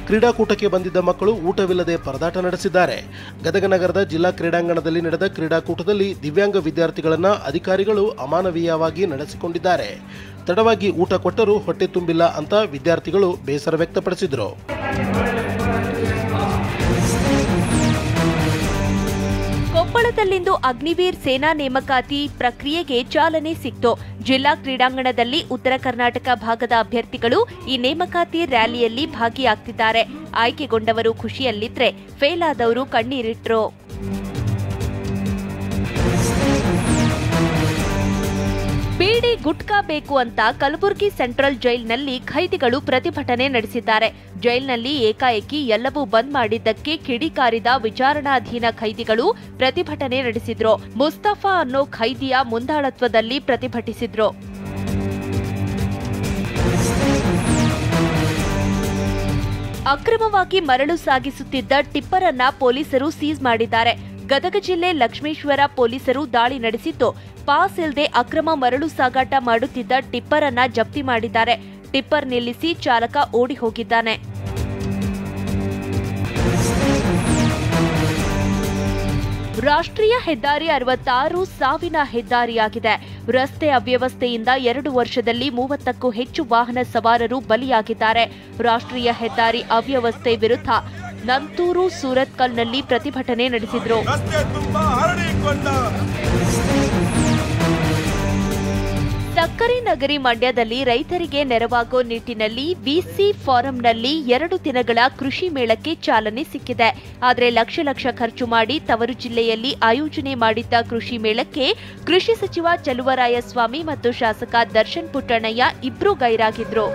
ಕ್ರೀಡಾಕೂಟಕ್ಕೆ ಬಂದಿದ್ದ ಮಕ್ಕಳು ಊಟವಿಲ್ಲದೆ ಪರದಾಟ ನಡೆಸಿದ್ದಾರೆ. ಗದಗ ನಗರದ ಜಿಲ್ಲಾ ಕ್ರೀಡಾಂಗಣದಲ್ಲಿ ನಡೆದ ಕ್ರೀಡಾಕೂಟದಲ್ಲಿ ದಿವ್ಯಾಂಗ ವಿದ್ಯಾರ್ಥಿಗಳನ್ನು ಅಧಿಕಾರಿಗಳು ಅಮಾನವೀಯವಾಗಿ ನಡೆಸಿಕೊಂಡಿದ್ದಾರೆ. ತಡವಾಗಿ ಊಟ ಕೊಟ್ಟರೂ ಹೊಟ್ಟೆ ತುಂಬಿಲ್ಲ ಅಂತ ವಿದ್ಯಾರ್ಥಿಗಳು ಬೇಸರ ವ್ಯಕ್ತಪಡಿಸಿದರು. ಕೊಪ್ಪಳದಲ್ಲಿಂದು ಅಗ್ನಿವೀರ್ ಸೇನಾ ನೇಮಕಾತಿ ಪ್ರಕ್ರಿಯೆಗೆ ಚಾಲನೆ ಸಿಕ್ತು. ಜಿಲ್ಲಾ ಕ್ರೀಡಾಂಗಣದಲ್ಲಿ ಉತ್ತರ ಕರ್ನಾಟಕ ಭಾಗದ ಅಭ್ಯರ್ಥಿಗಳು ಈ ನೇಮಕಾತಿ ರ್ಯಾಲಿಯಲ್ಲಿ ಭಾಗಿಯಾಗ್ತಿದ್ದಾರೆ. ಆಯ್ಕೆಗೊಂಡವರು ಖುಷಿಯಲ್ಲಿದ್ರೆ, ಫೇಲ್ ಆದವರು ಕಣ್ಣೀರಿಟ್ರು. ಬೀಡಿ ಗುಟ್ಕಾ ಬೇಕು ಅಂತ ಕಲಬುರಗಿ ಸೆಂಟ್ರಲ್ ಜೈಲಿನಲ್ಲಿ ಖೈದಿಗಳು ಪ್ರತಿಭಟನೆ ನಡೆಸಿದ್ದಾರೆ. ಜೈಲಿನಲ್ಲಿ ಏಕಾಏಕಿ ಎಲ್ಲವೂ ಬಂದ್ ಮಾಡಿದ್ದಕ್ಕೆ ಕಿಡಿಕಾರಿದ ವಿಚಾರಣಾಧೀನ ಖೈದಿಗಳು ಪ್ರತಿಭಟನೆ ನಡೆಸಿದ್ರು. ಮುಸ್ತಫಾ ಅನ್ನೋ ಖೈದಿಯ ಮುಂದಾಳತ್ವದಲ್ಲಿ ಪ್ರತಿಭಟಿಸಿದ್ರು. ಅಕ್ರಮವಾಗಿ ಮರಳು ಸಾಗಿಸುತ್ತಿದ್ದ ಟಿಪ್ಪರ್ ಅನ್ನ ಪೊಲೀಸರು ಸೀಸ್ ಮಾಡಿದ್ದಾರೆ. ಗದಗ ಜಿಲ್ಲೆ ಲಕ್ಷ್ಮೇಶ್ವರ ಪೊಲೀಸರು ದಾಳಿ ನಡೆಸಿದ್ದು, ಪಾಸ್ ಇಲ್ಲದೆ ಅಕ್ರಮ ಮರಳು ಸಾಗಾಟ ಮಾಡುತ್ತಿದ್ದ ಟಿಪ್ಪರ್ ಅನ್ನ ಜಪ್ತಿ ಮಾಡಿದ್ದಾರೆ. ಟಿಪ್ಪರ್ ನಿಲ್ಲಿಸಿ ಚಾಲಕ ಓಡಿ ಹೋಗಿದ್ದಾನೆ. ರಾಷ್ಟ್ರೀಯ ಹೆದ್ದಾರಿ 66 ಸಾವಿನ ಹೆದ್ದಾರಿಯಾಗಿದೆ. ರಸ್ತೆ ಅವ್ಯವಸ್ಥೆಯಿಂದ 2 ವರ್ಷದಲ್ಲಿ 30ಕ್ಕೂ ಹೆಚ್ಚು ವಾಹನ ಸವಾರರು ಬಲಿಯಾಗಿದ್ದಾರೆ. ರಾಷ್ಟ್ರೀಯ ಹೆದ್ದಾರಿ ಅವ್ಯವಸ್ಥೆ ವಿರುದ್ಧ ನಂತೂರು ಸೂರತ್ಕಲ್ನಲ್ಲಿ ಪ್ರತಿಭಟನೆ ನಡೆಸಿದ್ರು. ಸಕ್ಕರೆ ನಗರಿ ಮಂಡ್ಯದಲ್ಲಿ ರೈತರಿಗೆ ನೆರವಾಗೋ ನಿಟ್ಟಿನಲ್ಲಿ ವಿಸಿ ಫಾರಂನಲ್ಲಿ 2 ದಿನಗಳ ಕೃಷಿ ಮೇಳಕ್ಕೆ ಚಾಲನೆ ಸಿಕ್ಕಿದೆ. ಆದರೆ ಲಕ್ಷ ಖರ್ಚು ಮಾಡಿ ತವರು ಜಿಲ್ಲೆಯಲ್ಲಿ ಆಯೋಜನೆ ಮಾಡಿದ್ದ ಕೃಷಿ ಮೇಳಕ್ಕೆ ಕೃಷಿ ಸಚಿವ ಚಲುವರಾಯಸ್ವಾಮಿ ಮತ್ತು ಶಾಸಕ ದರ್ಶನ್ ಪುಟ್ಟಣ್ಣಯ್ಯ ಇಬ್ರು ಗೈರಾಗಿದ್ರು.